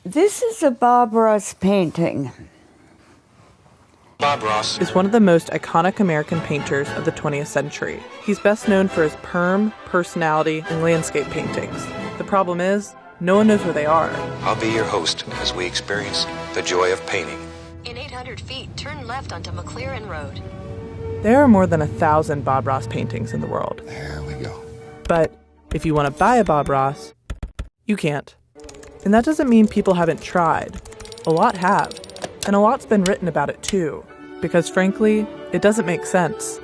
This is a Bob Ross painting. Bob Ross is one of the most iconic American painters of the 20th century. He's best known for his perm, personality, and landscape paintings. The problem is, no one knows where they are. I'll be your host as we experience the joy of painting. In 800 feet, turn left onto McLaren Road. There are more than 1,000 Bob Ross paintings in the world. There we go. But if you want to buy a Bob Ross, you can't. And that doesn't mean people haven't tried. A lot have. And a lot's been written about it too, because frankly, it doesn't make sense.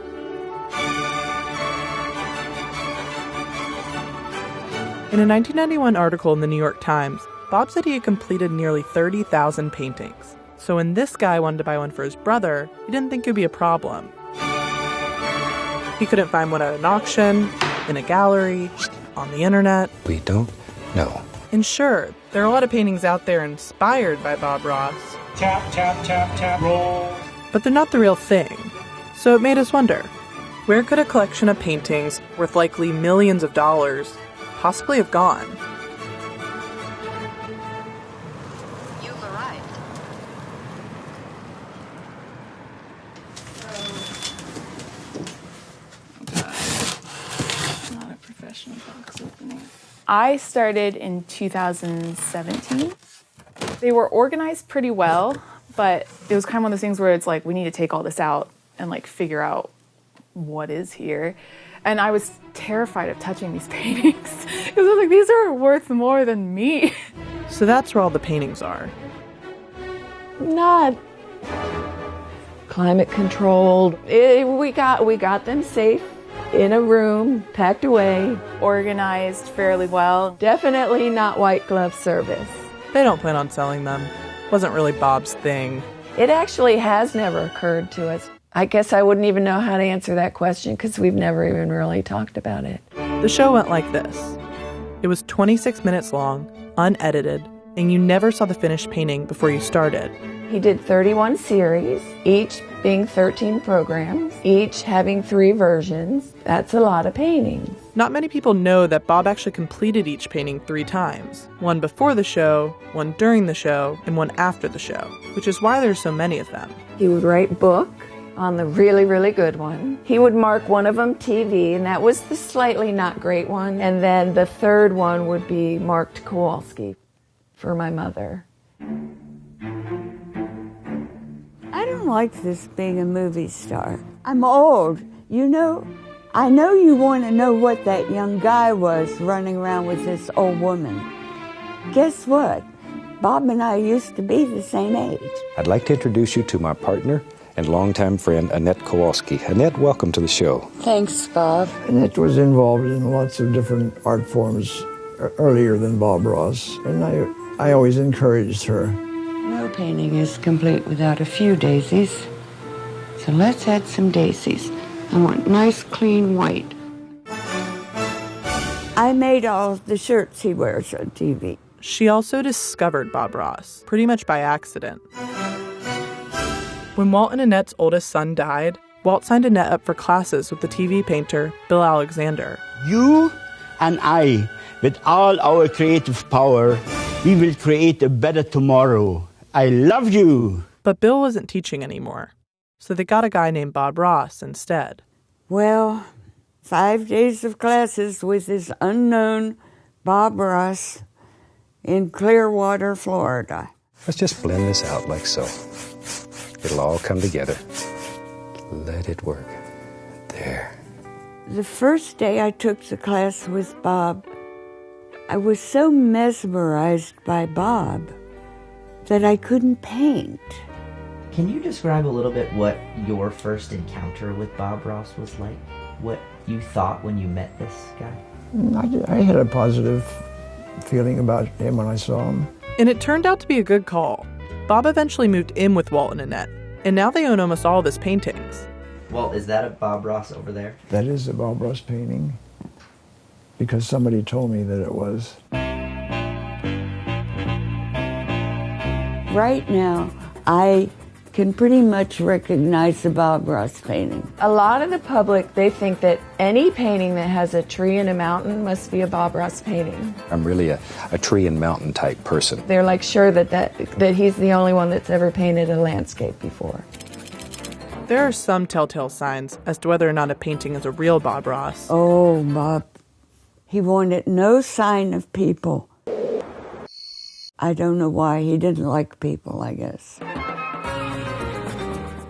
In a 1991 article in the New York Times, Bob said he had completed nearly 30,000 paintings. So when this guy wanted to buy one for his brother, he didn't think it would be a problem. He couldn't find one at an auction, in a gallery, on the internet. We don't know. And sure, there are a lot of paintings out there inspired by Bob Ross. Tap, tap, tap, tap, roll. But they're not the real thing. So it made us wonder, where could a collection of paintings worth likely millions of dollars possibly have gone? You've arrived. Not a professional box opening. I started in 2017. They were organized pretty well, but it was kind of one of those things where it's like, we need to take all this out and like figure out what is here. And I was terrified of touching these paintings because I was like, these are worth more than me. So that's where all the paintings are. Not climate controlled. We got them safe in a room, packed away. Organized fairly well. Definitely not white glove service. They don't plan on selling them. Wasn't really Bob's thing. It actually has never occurred to us. I guess I wouldn't even know how to answer that question because we've never even really talked about it. The show went like this. It was 26 minutes long, unedited, and you never saw the finished painting before you started. He did 31 series, each being 13 programs, each having 3 versions. That's a lot of paintings. Not many people know that Bob actually completed each painting 3 times. One before the show, one during the show, and one after the show, which is why there's so many of them. He would write book on the really, really good one. He would mark one of them TV, and that was the slightly not great one. And then the third one would be marked Kowalski for my mother. I don't like this being a movie star. I'm old. You know, I know you want to know what that young guy was running around with this old woman. Guess what? Bob and I used to be the same age. I'd like to introduce you to my partner and longtime friend, Annette Kowalski. Annette, welcome to the show. Thanks, Bob. Annette was involved in lots of different art forms earlier than Bob Ross, and I always encouraged her. No painting is complete without a few daisies. So let's add some daisies. I want nice, clean white. I made all of the shirts he wears on TV. She also discovered Bob Ross, pretty much by accident. When Walt and Annette's oldest son died, Walt signed Annette up for classes with the TV painter Bill Alexander. You and I, with all our creative power, we will create a better tomorrow. I love you. But Bill wasn't teaching anymore, so they got a guy named Bob Ross instead. Well, 5 days of classes with this unknown Bob Ross in Clearwater, Florida. Let's just blend this out like so. It'll all come together. Let it work. There. The first day I took the class with Bob, I was so mesmerized by Bob that I couldn't paint. Can you describe a little bit what your first encounter with Bob Ross was like? What you thought when you met this guy? I had a positive feeling about him when I saw him. And it turned out to be a good call. Bob eventually moved in with Walt and Annette, and now they own almost all of his paintings. Walt, is that a Bob Ross over there? That is a Bob Ross painting, because somebody told me that it was. Right now, I can pretty much recognize the Bob Ross painting. A lot of the public, they think that any painting that has a tree and a mountain must be a Bob Ross painting. I'm really a tree and mountain type person. They're like sure that he's the only one that's ever painted a landscape before. There are some telltale signs as to whether or not a painting is a real Bob Ross. Oh, Bob. He wanted no sign of people. I don't know why. He didn't like people, I guess.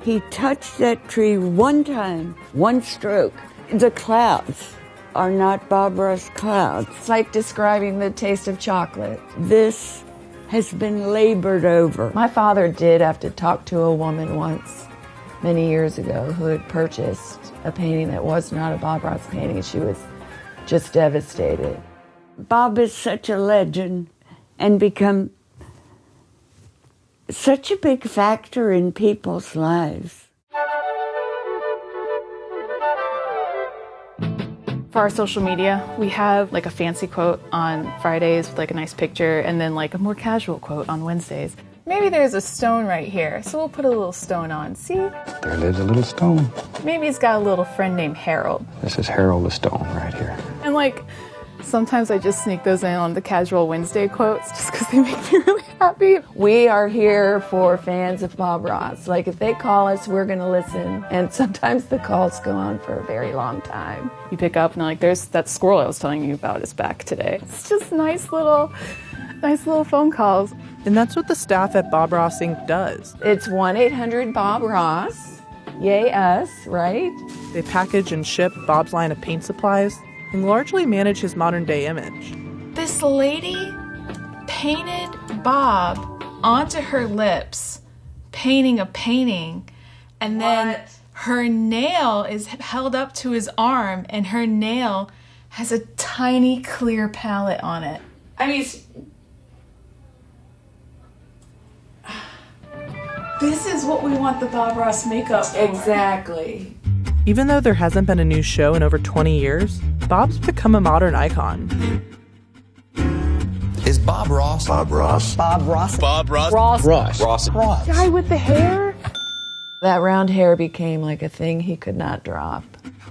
He touched that tree one time, one stroke. The clouds are not Bob Ross clouds. It's like describing the taste of chocolate. This has been labored over. My father did have to talk to a woman once, many years ago, who had purchased a painting that was not a Bob Ross painting, and she was just devastated. Bob is such a legend and become such a big factor in people's lives. For our social media, we have like a fancy quote on Fridays with like a nice picture, and then like a more casual quote on Wednesdays. Maybe there's a stone right here, so we'll put a little stone on. See? There lives a little stone. Maybe he's got a little friend named Harold. This is Harold the Stone right here. And like, sometimes I just sneak those in on the casual Wednesday quotes just because they make me really happy. We are here for fans of Bob Ross. Like, if they call us, we're going to listen. And sometimes the calls go on for a very long time. You pick up and like, there's that squirrel I was telling you about is back today. It's just nice little phone calls. And that's what the staff at Bob Ross Inc. does. It's 1-800-BOB-ROSS. Yay us, right? They package and ship Bob's line of paint supplies and largely manage his modern-day image. This lady painted Bob onto her lips, painting a painting, and then her nail is held up to his arm, and her nail has a tiny clear palette on it. I mean, this is what we want the Bob Ross makeup for. Exactly. Even though there hasn't been a new show in over 20 years, Bob's become a modern icon. Is Bob Ross? Bob Ross. Bob Ross. Bob Ross. Ross. Ross. Ross. Ross. Guy with the hair? That round hair became like a thing he could not drop.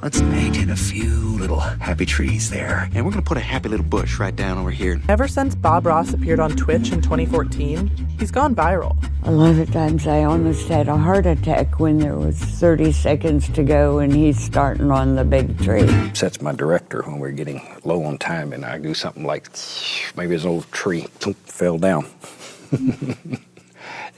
Let's paint in a few little happy trees there. And we're going to put a happy little bush right down over here. Ever since Bob Ross appeared on Twitch in 2014, he's gone viral. A lot of times I almost had a heart attack when there was 30 seconds to go and he's starting on the big tree. Sets my director when we're getting low on time, and I do something like, maybe this old tree fell down.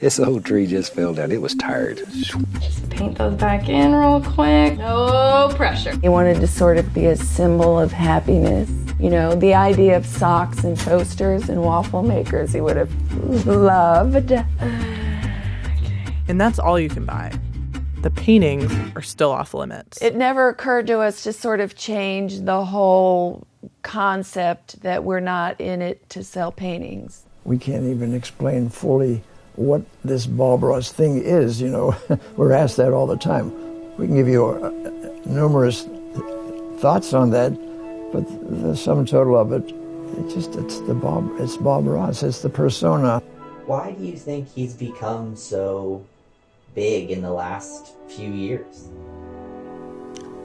This old tree just fell down. It was tired. Just paint those back in real quick. No pressure. He wanted to sort of be a symbol of happiness. You know, the idea of socks and toasters and waffle makers he would have loved. And that's all you can buy. The paintings are still off limits. It never occurred to us to sort of change the whole concept that we're not in it to sell paintings. We can't even explain fully what this Bob Ross thing is, you know. We're asked that all the time. We can give you numerous thoughts on that, but the sum total of it, it's Bob Ross, it's the persona. Why do you think he's become so big in the last few years?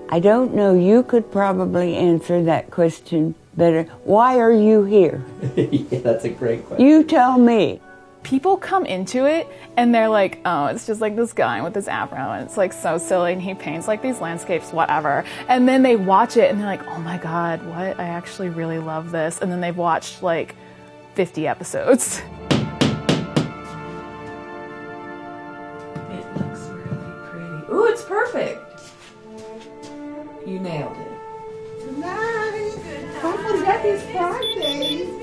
I don't know. You could probably answer that question better. Why are you here? Yeah, that's a great question. You tell me. People come into it and they're like, oh, it's just like this guy with this afro and it's like so silly and he paints like these landscapes, whatever. And then they watch it and they're like, oh my God, what? I actually really love this. And then they've watched like 50 episodes. It looks really pretty. Ooh, it's perfect. You nailed it. Good night. Don't forget these Fridays.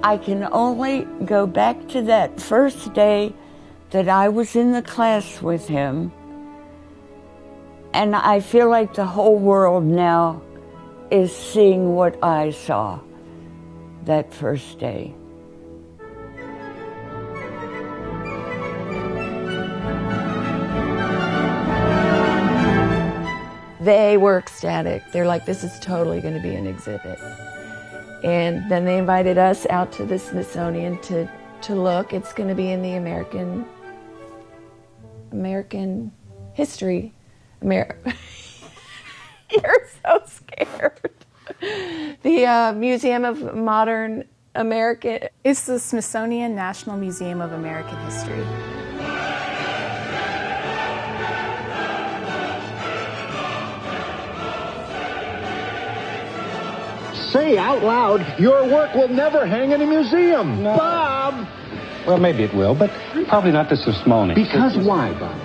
I can only go back to that first day that I was in the class with him, and I feel like the whole world now is seeing what I saw that first day. they were ecstatic. They're like, this is totally going to be an exhibit. And then they invited us out to the Smithsonian to look. It's going to be in the American history. You're so scared. The Museum of Modern American. It's the Smithsonian National Museum of American History. Say out loud, your work will never hang in a museum. No. Bob! Well, maybe it will, but probably not the Smithsonian. Because why, Bob?